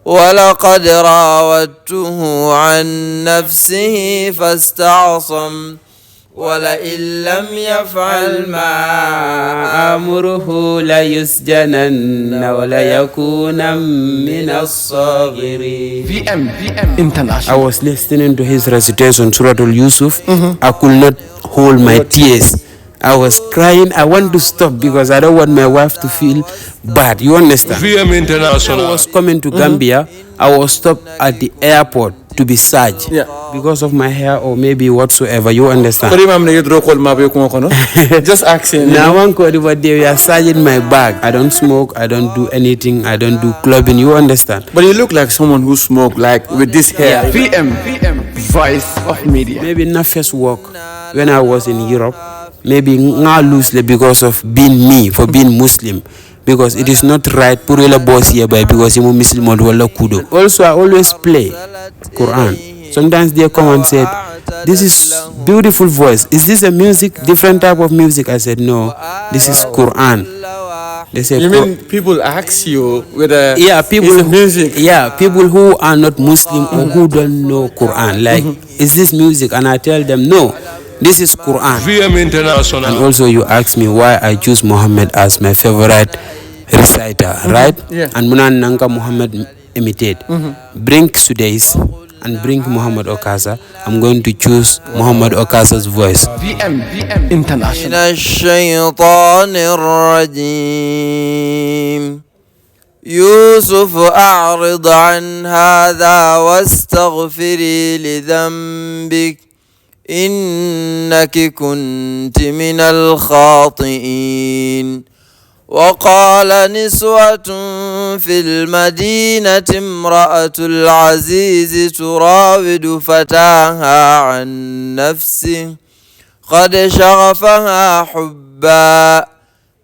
ولقد راودته عن نفسه فاستعصم ولئن لم يفعل ما آمره ليسجنن وليكون من الصاغرين. VM International. I was listening to his recitation Surah Al-Yusuf. I could not hold my tears. I was crying. I want to stop because I don't want my wife to feel bad. You understand? VM International. I was coming to Gambia. I was stopped at the airport to be searched because of my hair or maybe whatsoever. You understand? Just asking. Now one code over there, we are searching my bag. I don't smoke. I don't do anything. I don't do clubbing. You understand? But you look like someone who smoke, like with this hair. VM Voice of Media. Maybe not first work when I was in Europe. Maybe not loosely because of being me, for being Muslim. Because it is not right pour la boss here by because I'm Muslim or wala kudo. Also I always play Quran. Sometimes they come and say, this is beautiful voice. Is this a music, different type of music? I said no, this is Quran. They said, you mean people ask you whether people music? Yeah, people who are not Muslim or who don't know Quran. Like, is this music? And I tell them no. This is Quran. VM International. And also you ask me why I choose Muhammad as my favorite reciter, right? Yeah. And Munan Nanga Muhammad imitate. Bring Sudais and bring Muhammad Okasha. I'm going to choose Muhammad Okasha's voice. VM International. الشيطان الرجيم يوسف أعرض عن هذا واستغفري لذنبك إنك كنت من الخاطئين وقال نسوة في المدينة امرأة العزيز تراود فتاها عن نفسه قد شغفها حبا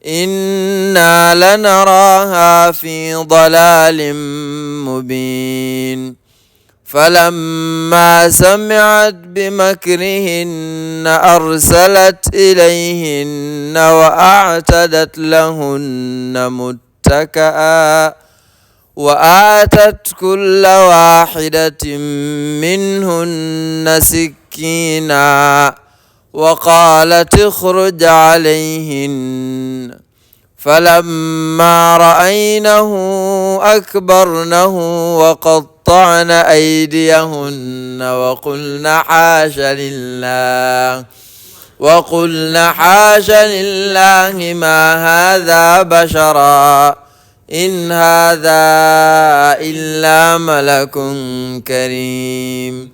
إنا لنراها في ضلال مبين فلما سمعت بمكرهن أرسلت إليهن وأعتدت لهن متكئا وآتت كل واحدة منهن سكينا وقالت اخرج عليهن فلما رأينه أكبرنه وقطعن أيديهن وقلن حاش لله ما هذا بشرا إن هذا إلا ملك كريم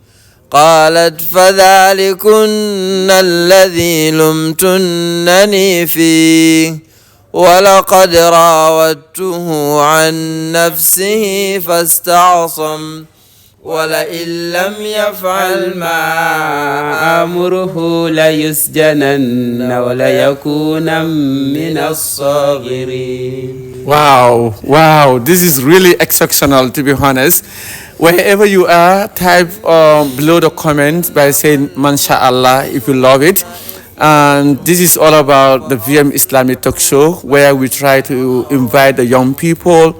قالت فذلكن الذي لمتنني فيه ولقد راودته عن نفسه فاستعصم ولئن لم يفعل ما آمره ليسجنن وليكون من الصاغرين. Wow, this is really exceptional, to be honest. Wherever you are, type below the comment by saying MashaAllah if you love it. And this is all about the VM Islamic Talk Show, where we try to invite the young people,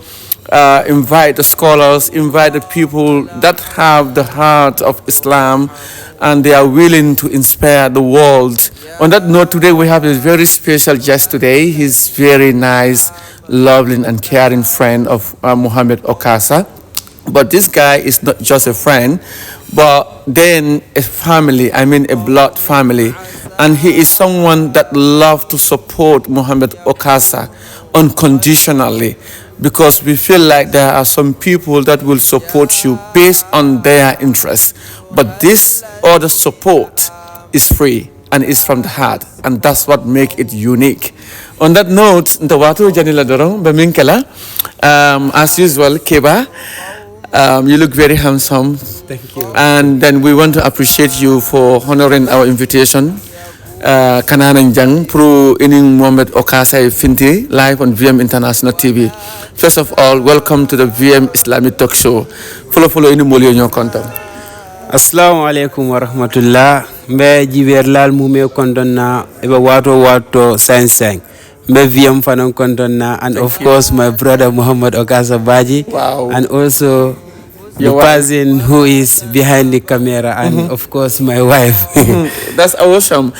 invite the scholars, invite the people that have the heart of Islam and they are willing to inspire the world. On that note, today we have a very special guest today. He's very nice, lovely and caring friend of Muhammad Okasha. But this guy is not just a friend, but then a family, I mean a blood family. And he is someone that loves to support Muhammad Okasha unconditionally, because we feel like there are some people that will support you based on their interests. But this other support is free and is from the heart, and that's what makes it unique. On that note, as usual, Kebba, you look very handsome. Thank you. And then we want to appreciate you for honoring our invitation. Kananan Jang pro ining Muhammad Okasha Finti live on VM International TV. First of all, welcome to the VM Islamic Talk Show. Follow ini molio nyo kontam. Assalamu alaikum wa rahmatullah. Mbe jiver lal mume kondonna ebe wato sain VM Fanon Kontona, and of course my brother Muhammad Okasha Badjie. Wow. And also the person who is behind the camera, and of course my wife. That's awesome.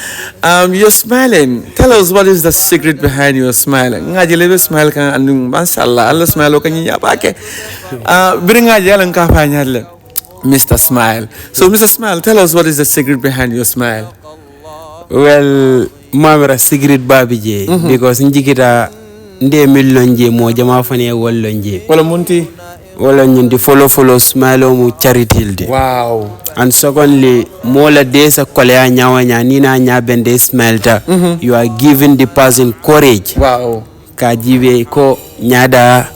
You're smiling. Tell us, what is the secret behind your smiling? Ngaji lebe smile kan andung mashallah Allah smile kan nya pake. Bring ngaji alang ka fanyal. Mr. Smile. So Mr. Smile, tell us, what is the secret behind your smile? Well, mamra secret Badjie because njikita nde millonje mo jama fane wollonje. Wala munti. Wala nyindi follow smile mu charitilde. Wow. And secondly, mola desa kolea nyawanya nina nyabende smile ta. You are giving the person courage. Wow. Kajibe ko nyada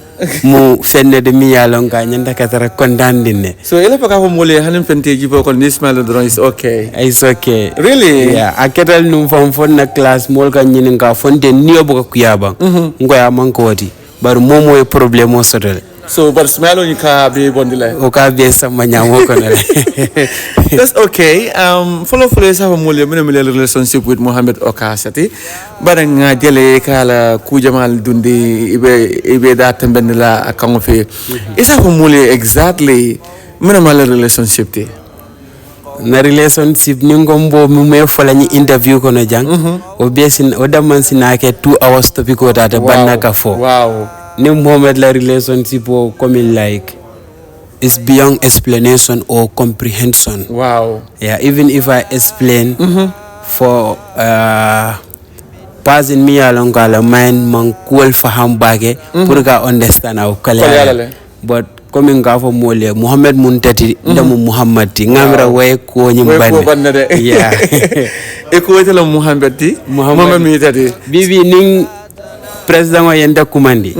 mu fenne de mi yalonga nyanda katara kondandine. So ele paka ko mole hanim fente jibo ko ni smile drone is okay. It's okay. Really? Yeah, aketal num fon na class mol ka nyinin ka fonte niyo buka kuyaba. Ngoya manko wati. Bar momo e problème o sotale. So but smile on ka be bondile. O ka be sama nyamo ko na. That's okay. Follow have a relationship with Muhammad Okasha. But nga jele kala ku jamal dundi ibe da tembendela akang fe. Isa ko mule exactly minimal relationship ti. Na relationship ni ngombo mu me fola ni interview ko na jang. O besin o daman sinake 2 hours topic ko tata banna ka fo. Wow. Ni Muhammad la relationship o coming like it's beyond explanation or comprehension. Wow. Yeah, even if I explain for person me along kala mind man cool faham bage purga understand au kala. But coming ka for mole Muhammad muntati ndamu Muhammad ti ngamra way ko nyimban. Yeah. E ko wetela Muhammad ti Muhammad mi tati. Bibi ning president wa yenda kumandi.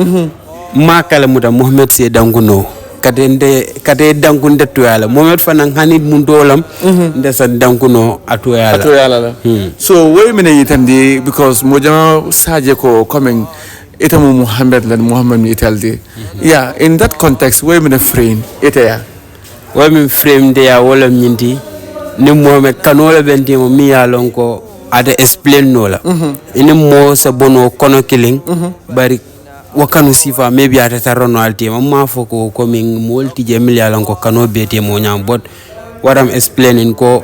Makala muda Muhammad se danguno. Kate dankunda tuyala Muhammad fanan hanid mundolam ndesa dankuno atuyala. So wait a minute yitandi because mojama saje ko coming itamu Muhammad lan Muhammad italdi. Yeah, in that context wait a minute frame itaya. Wait a frame de ya wala nyinti ni Muhammad kanola benti mo mi ya lonko ada explain nola. Ini mo sa bono kono killing bari wakanu sifa maybe atata rono alti mamma foko coming multi jemil yalan ko kano bete mo nyam but what I'm explaining ko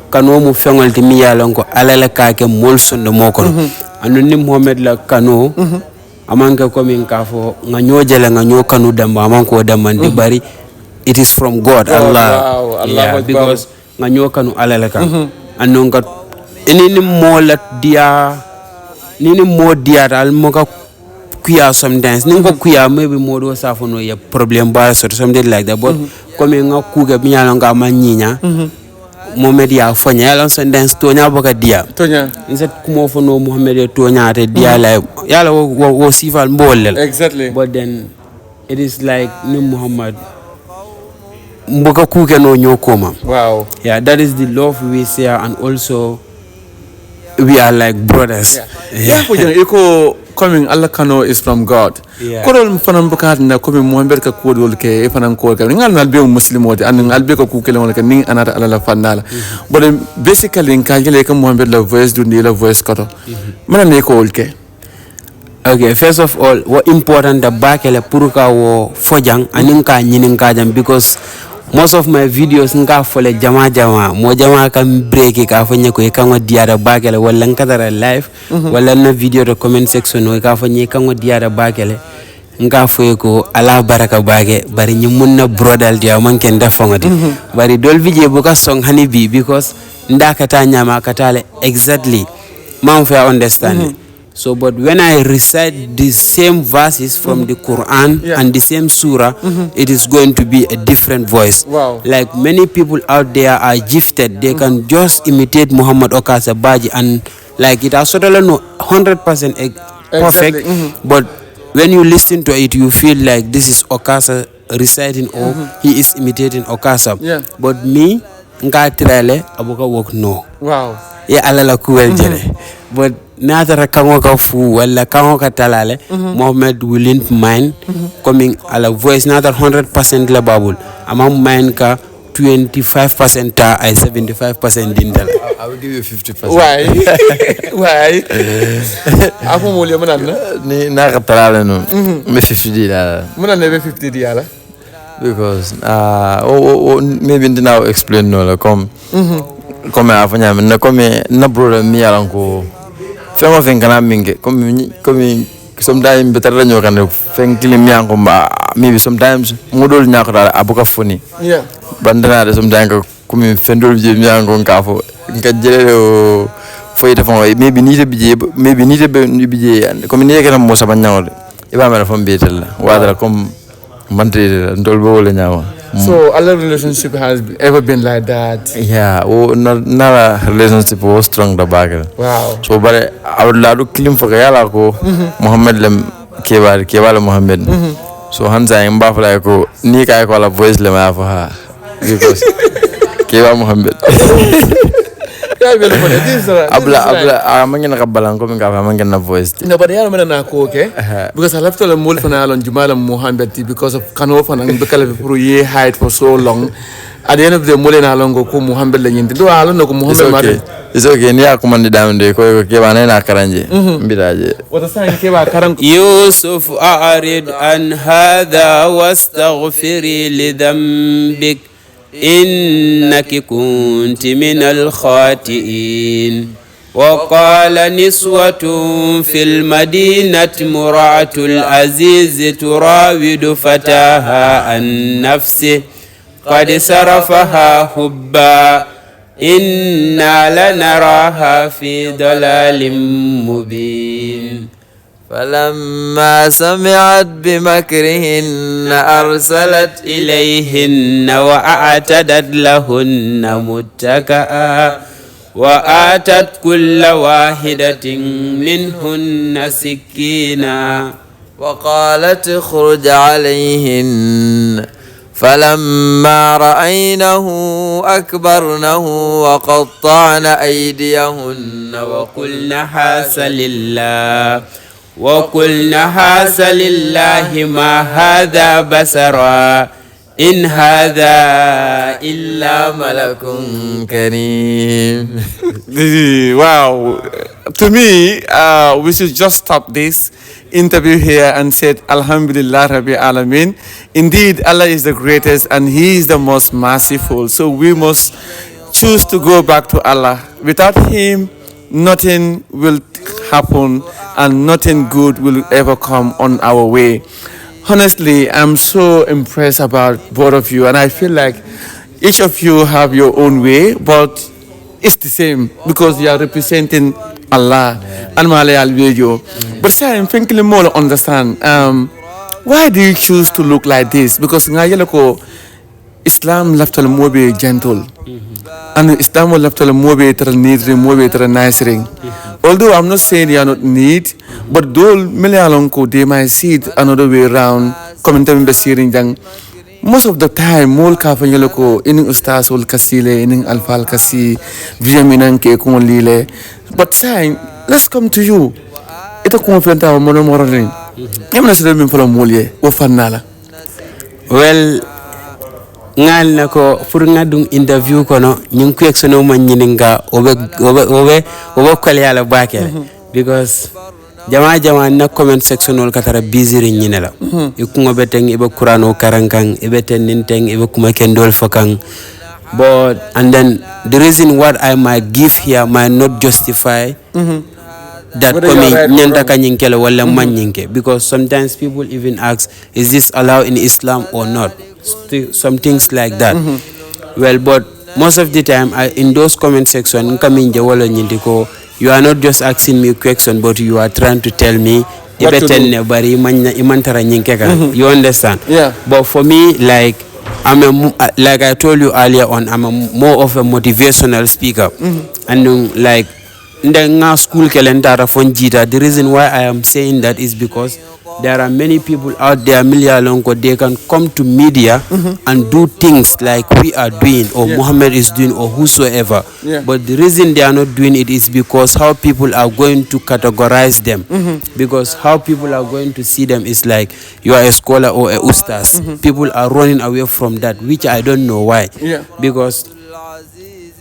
kano mu fengol ti mi yalan ko alala ka ke mol sondo moko anu ni Muhammad la kano amanka coming ka fo nganyo jela nganyo kanu damba amanko damandi bari it is from God. Allah. Yeah, because nganyo kanu alala ka anonga ini mola dia nini mo dia al moka kuya sometimes ningo kuya maybe modo safono ya problem bar so something like that but comme nga kuga binyalo nga manyinya Mohamed ya fanya yala sometimes tonya boka dia tonya inset kumo fono Mohamed tonya te dia la yala wo sifal mbollel exactly but then it is like ni Muhammad mboka kuga no nyokoma. Wow. Yeah, that is the love we share and also we are like brothers. Yeah, iko coming Allah kano is from God. Kodol fanam bukat na coming Muhammad ka kodol ke fanam ko ka ngal nal be muslim wodi an ngal be ko ku kele wala ka ning anata ala fanala. But basically in kanjele ka Muhammad la voice du ni la voice kato. Mana ne ko olke. Okay, first of all, what important the bakele puruka wo fojang aninka nyininka jam because most of my videos nga fole jama mo jama kam break ka fanya ko kango diara bagele wala nkatara live wala na video de comment section o ka fanya kango diara bagele nga foye ko ala baraka bage bari nyi munna brodal dia man ken dafangati bari dol video bu ka song hani bi because ndaka ta nyama katale exactly man fa understand. So, but when I recite the same verses from the Quran and the same surah, it is going to be a different voice. Wow. Like many people out there are gifted, they can just imitate Muhammad Okasha Badjie and like it has totally no 100% perfect. But when you listen to it, you feel like this is Okasha reciting or he is imitating Okasha. Yeah. But me, nga trale abuka work no. Wow. Yeah, alala kuwel jere. But natara kango ka fu wala kango ka talale Muhammad willing mind coming ala voice natara 100% la babul ama mind ka 25% I 75% dindal. I will give you 50%. Why? Why? Afu mo liya manan na? Ni nakatalala no. Me 50 dila. Manan na 50 diala. Because maybe now explain no la comme afanya na comme na brother mi yalanko fengo fenkana minge comme sometimes better than you can fenkili mi yanko maybe sometimes modol nyako dala abuka foni. Yeah. Bandana de sometimes comme fendol je mi yanko ngafo nka jele foyi defon maybe ni te bije comme ni ke mo sabanyawde iba mera fam betel wadra comme mantri ndolbo le nyawa. So our relationship has ever been like that? Yeah, not a relationship was strong the back. Wow. So but I would like to claim for Gayala ko Muhammad lem Kebba Muhammad. So Hansa in Buffalo ko ni kaya ko la voice le ma for her because Kebba Muhammad. Abla mangena kabalang ko mangena voice. No, but I don't know, okay? Because I left all the mole for now on Jumal Muhammad because of Kanofa and Bekala for year height for so long. At the end of the mole na long go Muhammad Lenin. Do I don't know Muhammad. It's okay. Ni akumandi down de ko Kebba na karanje. Mbiraje. What a sign Kebba karang Yusuf a'rid an hadha wastaghfiri li dhanbik إنك كنت من الخاطئين وقال نسوة في المدينة امرأة العزيز تراود فتاها عن نفسه قد صرفها حبا إنا لنراها في ضلال مبين فلما سمعت بمكرهن أرسلت إليهن وأعتدت لهن متكئا وآتت كل واحدة منهن سكينا وقالت اخرج عليهن فلما رأينه أكبرنه وقطعن أيديهن وقلنا حاس لله ما هذا بصرا إن هذا إلا ملك كريم. Wow. To me, we should just stop this interview here and say Alhamdulillah Rabbi Alameen. Indeed, Allah is the greatest and He is the most merciful. So we must choose to go back to Allah. Without Him, nothing will happen and nothing good will ever come on our way. Honestly, I'm so impressed about both of you, and I feel like each of you have your own way, but it's the same because you are representing Allah and Malayal video. But I'm thinking more to understand. Why do you choose to look like this? Because Islam left a more be gentle. And Islam left a more be neat, more be nice ring. Although I'm not saying you are not neat, but those Malayalonko they might see it another way around. Commenting be seeing jang. Most of the time, mol kafanya loko ining ustaz ol kasile, ining alfal kasi, vitamin ke kung lile. But saying, let's come to you. Ito kung fenta mo no mo rin. Yung nasa min pala molye, o fanala. Well, ngal nako pour ngadung interview kono nyung ko eksono man nyininga obe kwale yala bakere because jama na comment section ol katara busy rin nyinela ikungo beteng ibe kurano karankang ibe teninteng ibe kuma kendol fakang. But and then the reason what I might give here might not justify that komi nyanda kanyinkele wala manyinke, because sometimes people even ask, is this allowed in Islam or not? Some things like that. Well, but most of the time in those comment section you are not just asking me a question, but you are trying to tell me you understand? Yeah. But for me, like I told you earlier on, I'm more of a motivational speaker. And like ndenga school kelentara fonjita. The reason why I am saying that is because there are many people out there, Lonko, they can come to media and do things like we are doing or Muhammad is doing or whosoever. But the reason they are not doing it is because how people are going to categorize them. Because how people are going to see them is like you are a scholar or a ustaz. People are running away from that, which I don't know why. Because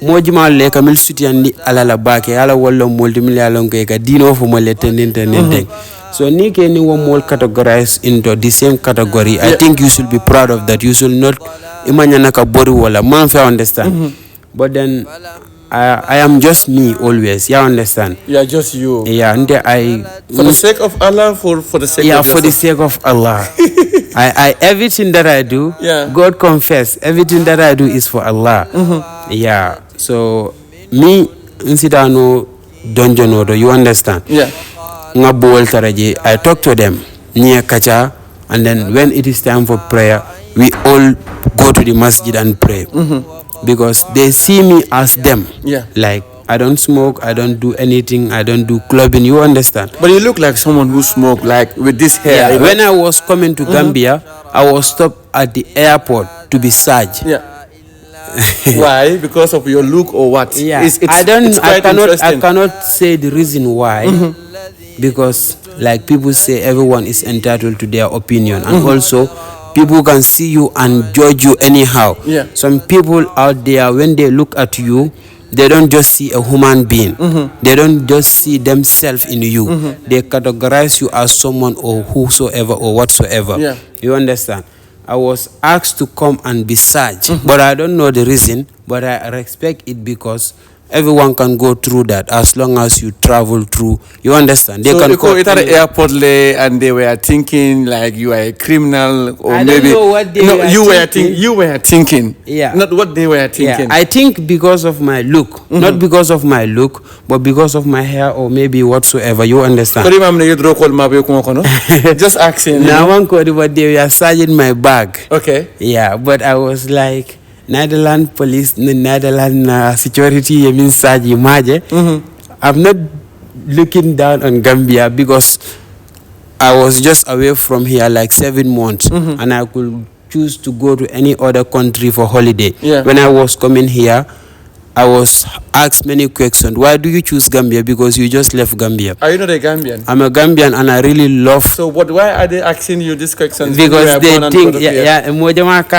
mojima le kamil sutiandi alala bake ala wallo multimillion ko ka dino fo mo le tenen. So ni ke ni wo mol categorized into the same category. I think you should be proud of that. You should not imanya naka bori wala man fa understand. But then I am just me always. You understand? Yeah, just you. Yeah, and for the sake of Allah, for the sake of yourself. For the sake of Allah. I everything that I do, God confess, everything that I do is for Allah. Yeah. So me insidano donjonodo, you understand? Yeah. I talk to them near Kacha, and then when it is time for prayer, we all go to the masjid and pray. Because they see me as them. Like I don't smoke, I don't do anything, I don't do clubbing, you understand? But you look like someone who smoke, like with this hair. Yeah. When I was coming to Gambia, I was stopped at the airport to be searched. Why? Because of your look or what? Yeah. I cannot say the reason why. Because like people say, everyone is entitled to their opinion, and also people can see you and judge you anyhow. Some people out there, when they look at you, they don't just see a human being. They don't just see themselves in you. They categorize you as someone or whosoever or whatsoever. You understand? I was asked to come and be searched, but I don't know the reason, but I respect it because everyone can go through that as long as you travel through. You understand? They can go to the airport and they were thinking like you are a criminal, or I maybe don't know what they were thinking. You were thinking. Yeah. Not what they were thinking. Yeah. I think because of my look, not because of my look, but because of my hair or maybe whatsoever. You understand? Just asking. Now one code, but they were searching my bag. Okay. Yeah, but I was like, Netherlands police, Netherlands security, you mean Saji Maje. I'm not looking down on Gambia because I was just away from here like 7 months, and I could choose to go to any other country for holiday. When I was coming here, I was asked many questions. Why do you choose Gambia? Because you just left Gambia. Are you not a Gambian? I'm a Gambian and I really love. So why are they asking you these questions? Because they think,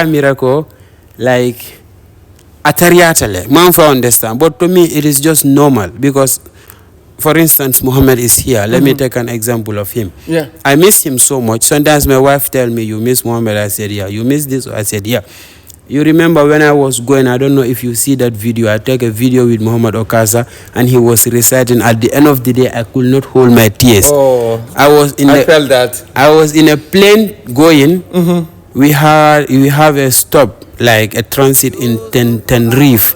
miracle. Like atariatale, man for understand. But to me it is just normal because, for instance, Muhammad is here. Let me take an example of him. I miss him so much. Sometimes my wife tell me, you miss Muhammad. I said, yeah. You miss this? I said, yeah. You remember when I was going, I don't know if you see that video, I took a video with Muhammad Okasha and he was reciting. At the end of the day, I could not hold my tears. I felt that. I was in a plane going. We have a stop, like a transit in Tenerife.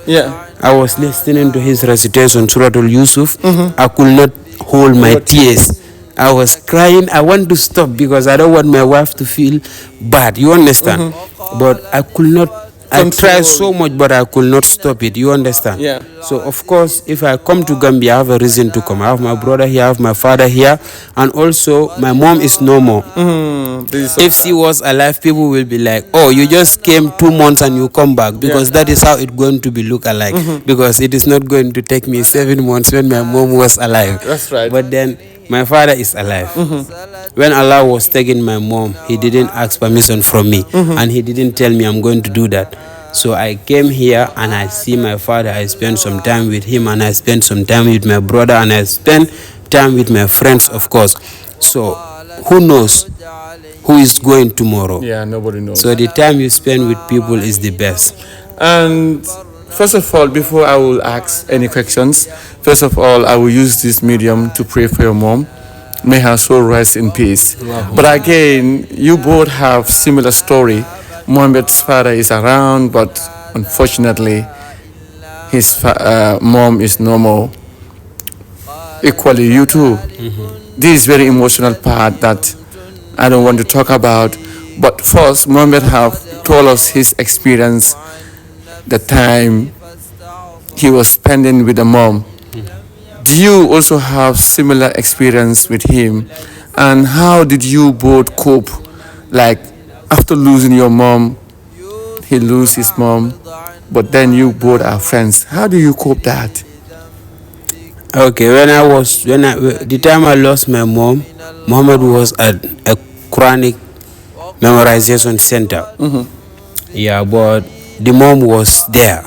I was listening to his recitation, Suratul Yusuf. I could not hold my tears. I was crying. I want to stop because I don't want my wife to feel bad. You understand? But I could not. I tried so much, but I could not stop it. You understand? So, of course, if I come to Gambia, I have a reason to come. I have my brother here, I have my father here, and also my mom is no more. If she was alive, people will be like, oh, you just came 2 months and you come back, because that is how it's going to be look alike. Because it is not going to take me 7 months when my mom was alive. That's right. But then my father is alive. When Allah was taking my mom, he didn't ask permission from me, and he didn't tell me I'm going to do that. So I came here and I see my father. I spent some time with him, and I spent some time with my brother, and I spent time with my friends, of course. So who knows who is going tomorrow? Yeah, nobody knows. So the time you spend with people is the best. And first of all, before I will ask any questions, first of all, I will use this medium to pray for your mom. May her soul rest in peace. But again, you both have similar story. Mohammed's father is around, but unfortunately, his mom is no more. Equally, you too. This is very emotional part that I don't want to talk about. But first, Mohammed have told us his experience, the time he was spending with the mom. do you also have similar experience with him? And how did you both cope? Like after losing your mom, he lose his mom, but then you both are friends. How do you cope that? Okay, the time I lost my mom, Muhammad was at a chronic memorization center. Yeah, but the mom was there.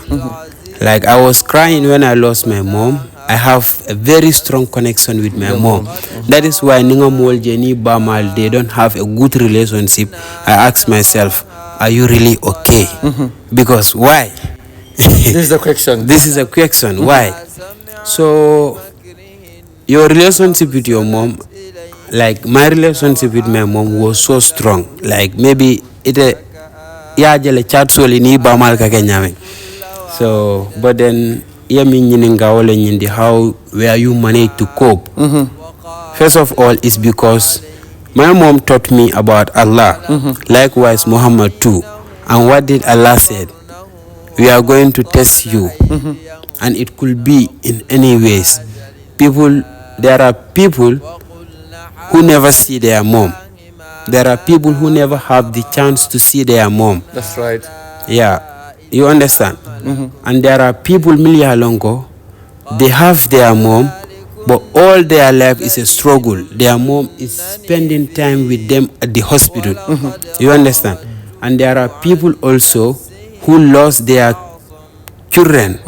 Like I was crying when I lost my mom. I have a very strong connection with my mom. That is why Ninga Mol Jenny Bamal, they don't have a good relationship. I ask myself, are you really okay? Because why? This is the question. This is a question. Why? So your relationship with your mom, like my relationship with my mom was so strong. Like maybe ya jele chat soli ni Bamal ka kenyame. So but then how where you manage to cope. First of all, it's because my mom taught me about Allah. Likewise, Muhammad too. And what did Allah said? We are going to test you, and it could be in any ways. There are people who never see their mom. There are people who never have the chance to see their mom. That's right. Yeah, you understand? And there are people Miliyalongo, they have their mom, but all their life is a struggle. Their mom is spending time with them at the hospital. You understand? And there are people also who lost their children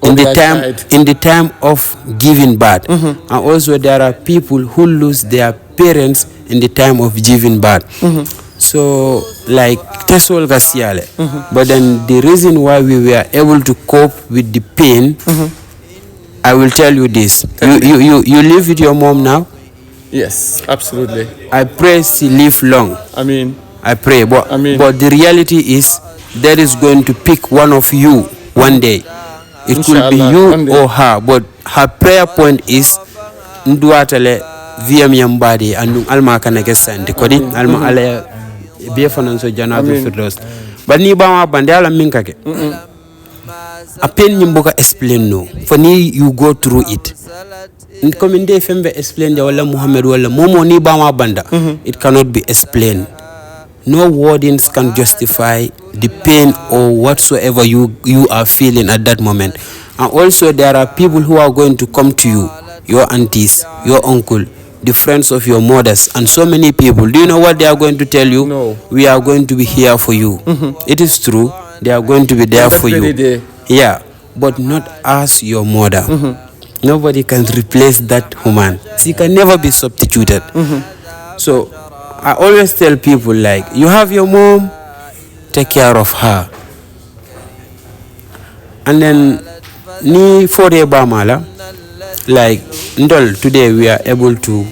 in the time of giving birth. And also there are people who lose their parents in the time of giving birth. So like Tesol Gasiale. But then the reason why we were able to cope with the pain, I will tell you this. You live with your mom now? Yes, absolutely. I pray she live long. I pray, but the reality is that is going to pick one of you one day. It could be you or her, but her prayer point is nduatale VM yambadi and alma kanake sandi kodi alma ala be fananso janatu firdaus but ni ba ma bande ala minkake a pen nyimboka explain no for ni you go through it comme inde fembe explain de wala Muhammad wala momo ni ba ma banda it cannot be explained. No wordings can justify the pain or whatsoever you are feeling at that moment. And also there are people who are going to come to you, your aunties, your uncle, the friends of your mothers, and so many people. Do you know what they are going to tell you? No. We are going to be here for you. It is true. They are going to be there for you. Yeah, but not as your mother. Nobody can replace that woman. She can never be substituted. So I always tell people, like, you have your mom, take care of her. And then ni fode bamala, like ndol today we are able to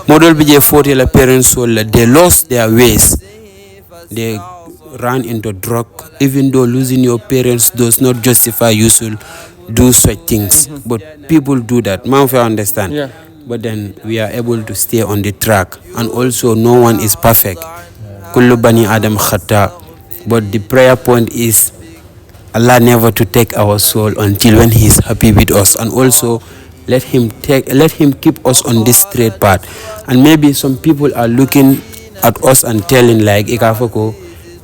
model bije 40 la parents they lost their ways. They ran into drug. Even though losing your parents does not justify you should do such things, but people do that. Man, I understand. Yeah. But then we are able to stay on the track, and also no one is perfect. Kullu bani Adam khata. But the prayer point is Allah never to take our soul until when He is happy with us, and also let Him keep us on this straight path. And maybe some people are looking at us and telling like ikafoko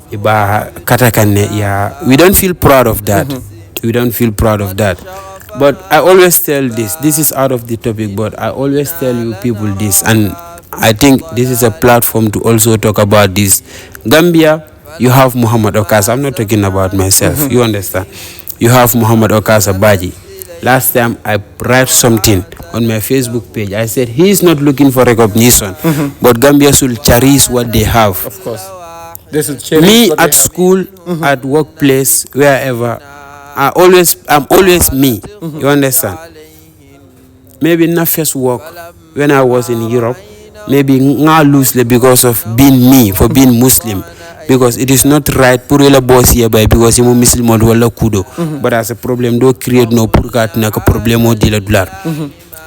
iba katakane. Yeah, we don't feel proud of that. We don't feel proud of that. But I always tell this is out of the topic, but I always tell you people this, and I think this is a platform to also talk about this. Gambia, you have Muhammad Okasha. I'm not talking about myself. You understand? You have Muhammad Okasha Badjie. Last time I write something on my Facebook page. I said he is not looking for recognition, but Gambia should cherish what they have. Of course. They should cherish me at school, at workplace, wherever. I'm always me. You understand? Maybe not first work when I was in Europe. Maybe not loosely because of being me, for being Muslim. Because it is not right pour la boss here by because you Muslim or wala kudo. But as a problem do create no purgat na ka problem o dila dollar.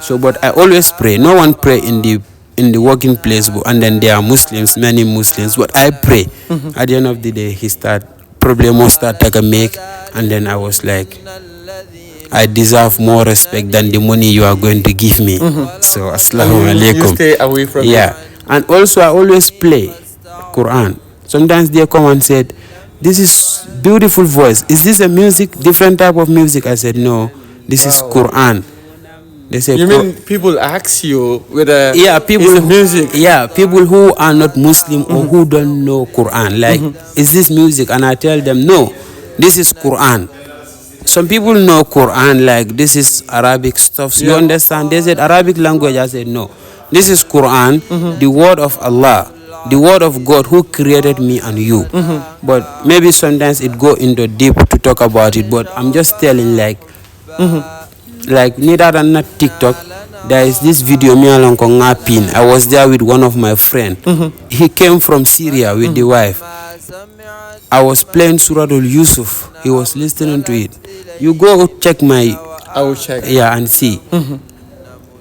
So but I always pray. No one pray in the working place, and then there are Muslims, many Muslims. But I pray. At the end of the day, he start problem start take a make, and then I was like, I deserve more respect than the money you are going to give me. So assalamu alaikum. You stay away from it. And also I always play Quran. Sometimes they come and said, this is beautiful voice. Is this a music, different type of music? I said, no, this is Quran. They say, you mean people ask you whether people it's music? Yeah, people who are not Muslim or who don't know Quran. Like, is this music? And I tell them, no, this is Quran. Some people know Quran, like this is Arabic stuff. You understand? They said Arabic language. I said, no, this is Quran, the word of Allah, the word of God who created me and you. But maybe sometimes it go into deep to talk about it. But I'm just telling, like neither than not TikTok, there is this video me along pin. I was there with one of my friends. He came from Syria with the wife. I was playing Surah Al-Yusuf. He was listening to it. You go check I will check. Yeah, and see.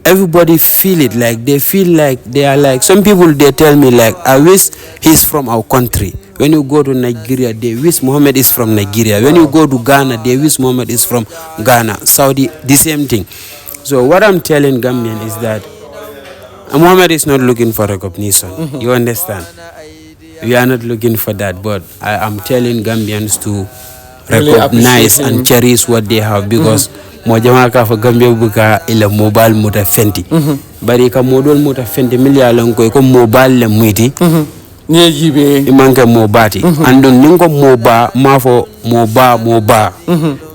Everybody feel it, like they feel like they are like, some people they tell me like, I wish he's from our country. When you go to Nigeria, they wish Muhammad is from Nigeria. When you go to Ghana, they wish Muhammad is from Ghana. Saudi, the same thing. So what I'm telling Gambian is that Muhammad is not looking for recognition. You understand? We are not looking for that, but I am telling Gambians to recognize and cherish what they have, because mojama ka fa Gambia buka ila mobile muta fenti. Bari ka modol muta fenti milialon ko mobile le muiti. Ni jibe imanka mobati. Andon ningo moba mafo moba.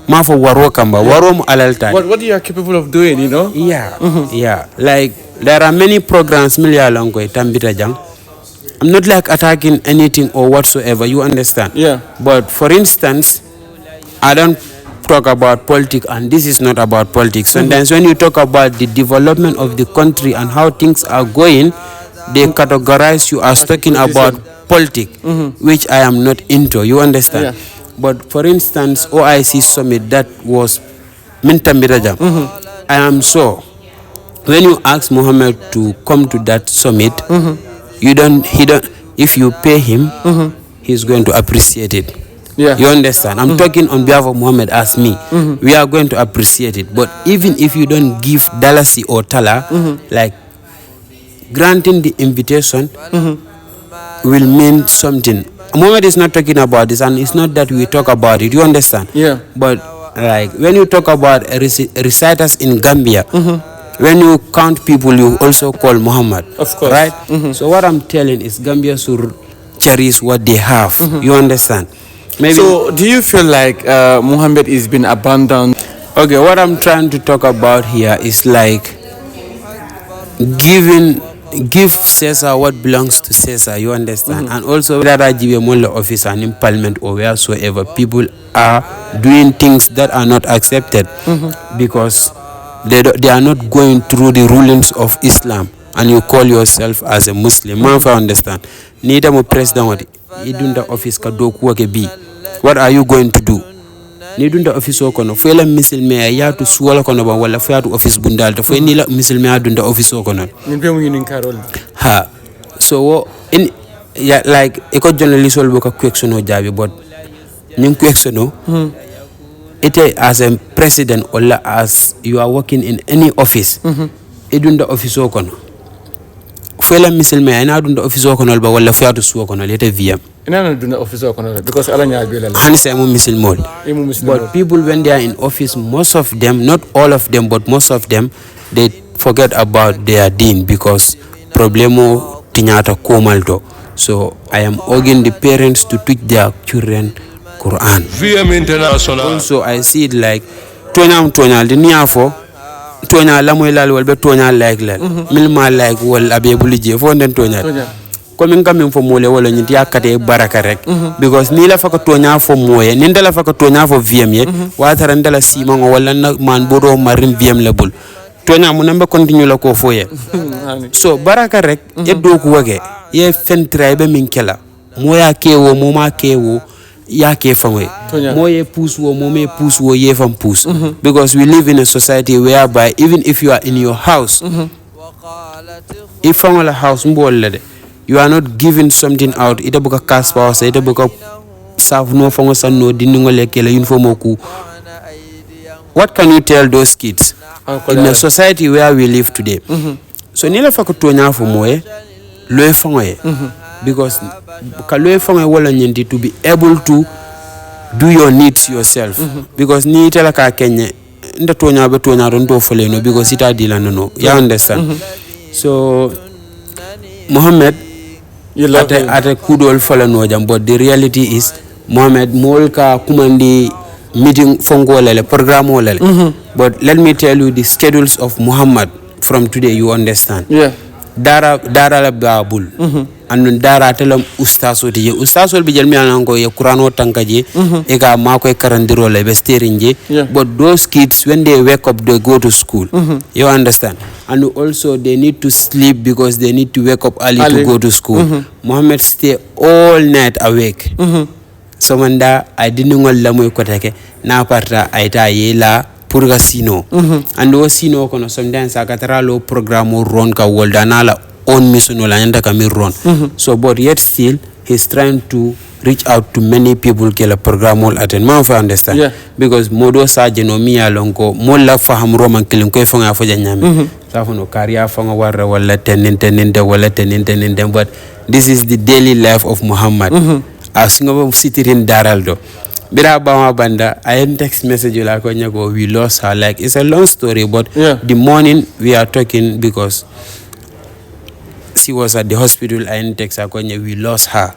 Mafo waro kamba waro mo alalta. What you are capable of doing, you know? Yeah. Like there are many programs milialon ko tambita jang. I'm not like attacking anything or whatsoever, you understand? Yeah. But for instance, I don't talk about politics, and this is not about politics. Sometimes when you talk about the development of the country and how things are going, they categorize you as talking about politics, which I am not into, you understand? Yeah. But for instance, OIC summit that was Mintamiraja, I am sure when you ask Muhammad to come to that summit, if you pay him, he's going to appreciate it. Yeah. You understand? I'm talking on behalf of Muhammad as me. We are going to appreciate it. But even if you don't give dalasi or tala, like granting the invitation will mean something. Muhammad is not talking about this, and it's not that we talk about it. You understand? Yeah. But like when you talk about reciters in Gambia, when you count people, you also call Muhammad. Of course. Right? So what I'm telling is Gambia should cherish what they have. You understand? Maybe. So do you feel like Muhammad is been abandoned? Okay, what I'm trying to talk about here is like give Caesar what belongs to Caesar, you understand? And also that I give a office and in parliament or wheresoever, people are doing things that are not accepted because they are not going through the rulings of Islam, and you call yourself as a Muslim. Man, if I understand, neither mo president what idunda office ka do ku ke bi. What are you going to do? Nidunda office okono fo la muslime ya to suwala kono ba wala fo ya to office bundal to fo ni la muslime adunda office okono. Min be mu ngin karol. Ha. So in yeah, like eco journalist will boka question o jabi, but nim question o it as a president or as you are working in any office, idunda office okono fo la muslime ya adunda office okono ba wala fo ya to suwa kono lete VM. Because but people when they are in office, most of them, not all of them, but most of them, they forget about their deen because problemo tinyata komaldo. So I am urging the parents to teach their children Quran. VM International. Also I see it like tonya the niafo tonya lamoylal wal be tonya like milma like wal abebulije fo den tonya. Comme ngam fo mole wala nyinti yakate baraka rek because ni la faka tonya fo moye ni ndala faka tonya fo VM ye wa tara ndala sima wala na man bodo marim VM labul tonya mu nambe continue la ko foye so baraka rek e do ko wage ye fentra be min kela moya kewo moma kewo ya ke famwe moye push wo mome push wo ye fam push because we live in a society whereby even if you are in your house if famala house mbolle you are not giving something out. Ita buka cash power, ita buka serve no fongo san no diningo lekele uniform oku what can you tell those kids in a society where we live today? So nila fakutonya fo moye loy fongoye because ka loy fongoye wala nyindi to be able to do your needs yourself because ni tela ka kenye nda tonya be tonya ron do fole no because ita dila no you understand so Muhammad you love at a kudol fole no jam but the reality is Muhammad molka kumandi meeting fongo lele program lele but let me tell you the schedules of Muhammad from today you understand dara la babul and dara telam ustaso tije ustaso bi jelmi anango ye qur'ano tankaje e ga mako e karandiro le be sterinje but those kids when they wake up they go to school you understand and also they need to sleep because they need to wake up early to go to school Muhammad stay all night awake so manda I didn't ngol la moy kotake na parta aita yela purga sino and o sino kono sometimes akatara lo programme ron ka wolda nala on mission wala nyanda ka mi ron so but yet still he's trying to reach out to many people ke la programme wol attend ma fa understand because modo saje no mi alonko mo la faham roman kilim koy fanga fo janyami sa fono kariya fanga warra wala teninte but this is the daily life of Muhammad asingo sitirin daraldo Bira Bama Banda, I am text message like we lost her. Like it's a long story, but the morning we are talking because she was at the hospital. I am text her we lost her.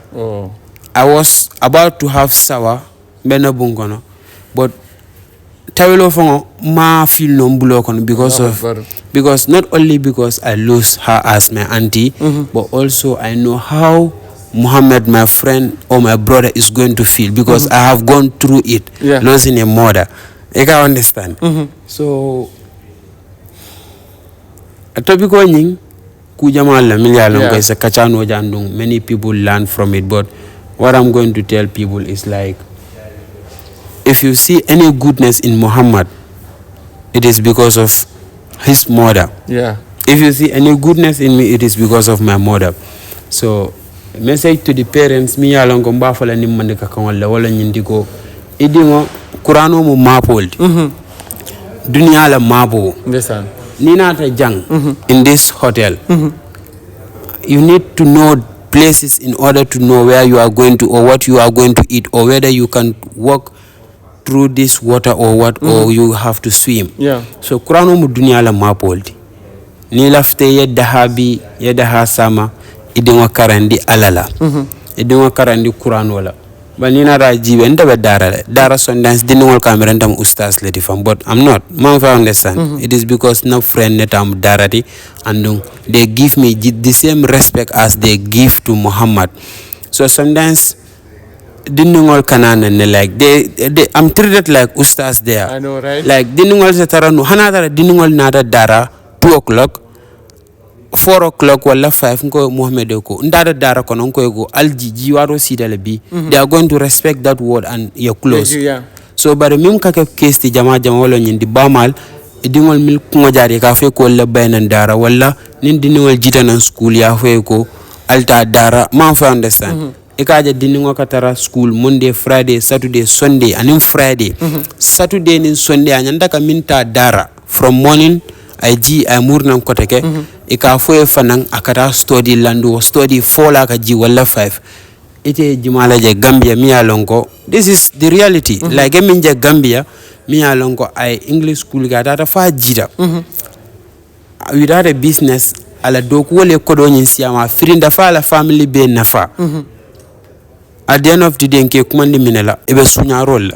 I was about to have sour, benabungono, but Tawelo Fongo ma feel no bulokono because not only because I lose her as my auntie, but also I know how Muhammad, my friend or my brother, is going to feel because I have gone through it, losing a mother. You can understand. So, a topic going, Kujamal Milya is a Kachano Jandung. Many people learn from it, but what I'm going to tell people is like, if you see any goodness in Muhammad, it is because of his mother. If you see any goodness in me, it is because of my mother. So, message to the parents mi yalon ko mbafala nim mande ka kan wala wala nyindi ko idingo qur'ano mo mapoldi dunya la mapo ndesan ni nata jang in this hotel you need to know places in order to know where you are going to or what you are going to eat or whether you can walk through this water or what or you have to swim so qur'ano mo dunya la mapoldi ni lafte yedda habi yedda ha sama idingo karandi alala idingo karandi Quran wala banina ra jibe ndabe dara sondance dinol camera ndam ustaz ledi fam but I'm not man fa understand it is because no friend netam darati and they give me the same respect as they give to Muhammad so sometimes dinol kanana ne like they I'm treated like ustaz there I know right like dinol setara no hanada dinol nada dara 2 o'clock 4 o'clock wala 5 ko Muhammad ko ndada dara ko non ko go alji jiwaro sidale bi they are going to respect that word and your close so bare mim kake kesti jama wala nyindi bamal dingol mil ko jari ka fe ko la baynan dara wala nin dinol jitanan school ya fe ko alta dara man fa understand e kaja dingo katara school Monday Friday Saturday Sunday and Friday Saturday nin Sunday anyanda ka minta dara from morning I murnam koteke ika foye fanan akata study lando study 4 la ka ji wala 5 ite jumala je Gambia mi alongo this is the reality like emin je Gambia mi alongo I English school ga data fa jita without a business ala doku wole kodo nyin siama firinda fa la family be nafa at the end of the day nke kumandi minela ebe sunya role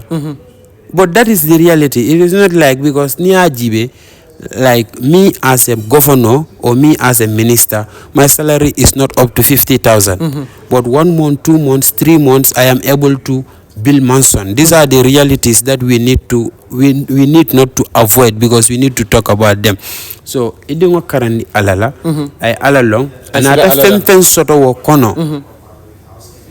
but that is the reality it is not like because ni ajibe like me as a governor or me as a minister my salary is not up to 50,000 but 1 month 2 months 3 months I am able to build mansion these are the realities that we need to we need not to avoid because we need to talk about them so idingo karani alala ay alalong anata fempen soto wo kono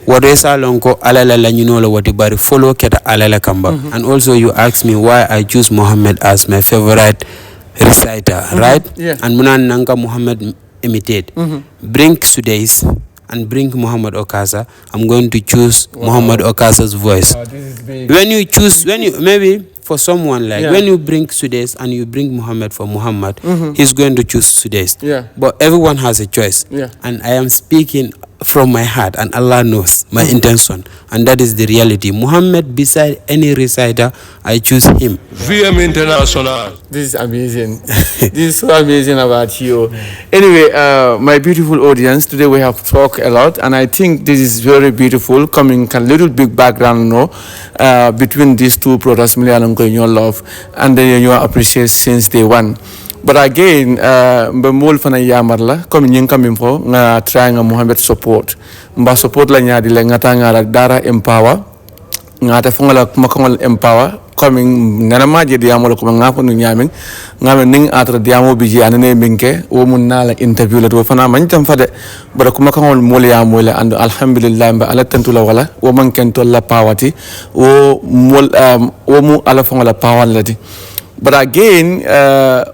wado salonko alala la nyuno wati bari follow keta alala kamba and also you ask me why I choose Muhammad as my favorite reciter right and munan nanga Muhammad imitate bring Sudais and bring Muhammad Okasha I'm going to choose Muhammad Okasha's voice when you choose maybe for someone like when you bring Sudais and you bring Muhammad for Muhammad, he's going to choose Sudais. Yeah. But everyone has a choice. Yeah. And I am speaking from my heart, and Allah knows my intention, and that is the reality. Muhammad, beside any reciter, I choose him. VM International. This is amazing. This is so amazing about you. Anyway, my beautiful audience, today we have talked a lot, and I think this is very beautiful, coming a little big background between these two brothers, Milian and your love, and then your appreciation since day one. But again, mbemol fana yamar la comme ñing kam fo nga try nga Muhammad support mba support la ñaadi le ngata ngara dara empower ngata fongala makongol empower comme nana maje diamo ko nga ko ñamen ngame ning atra diamo biji anane minke wo mun na la interview la do fana man tam fade bara ko makongol mol ya mol and alhamdulillah mba ala tantu la wala wo man ken to la pawati wo mol wo mu ala fongola pawal lati. But again,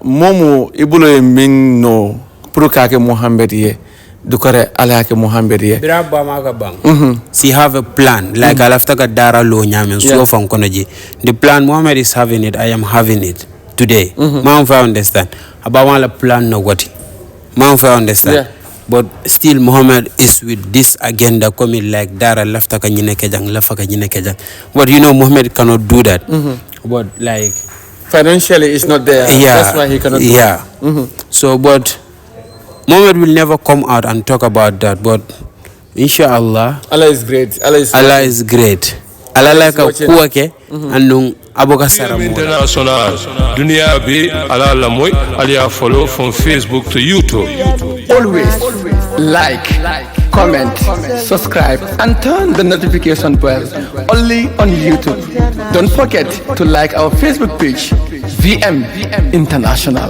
momo ibulo min no purukake Muhammad ye dukare alake Muhammad ye. Biraba maga bang. See, have a plan. Like alaftaka dara lo nyamen so from konoji. The plan Muhammad is having it. I am having it today. Man fa understand. About one plan no what. Man fa understand. Yeah. But still Muhammad is with this agenda coming like dara laftaka nyine kejang lafaka nyine kejang. But you know Muhammad cannot do that. But like financially it's not there. Yeah, that's why he cannot do it. So but Muhammad will never come out and talk about that, but inshallah Allah is great. Allah is great. Allah like a kuwake and aboka VM International. Dunia bi ala lamoy aliya follow from Facebook to YouTube. always like, comment, subscribe, and turn the notification bell only on YouTube. Don't forget to like our Facebook page, VM International.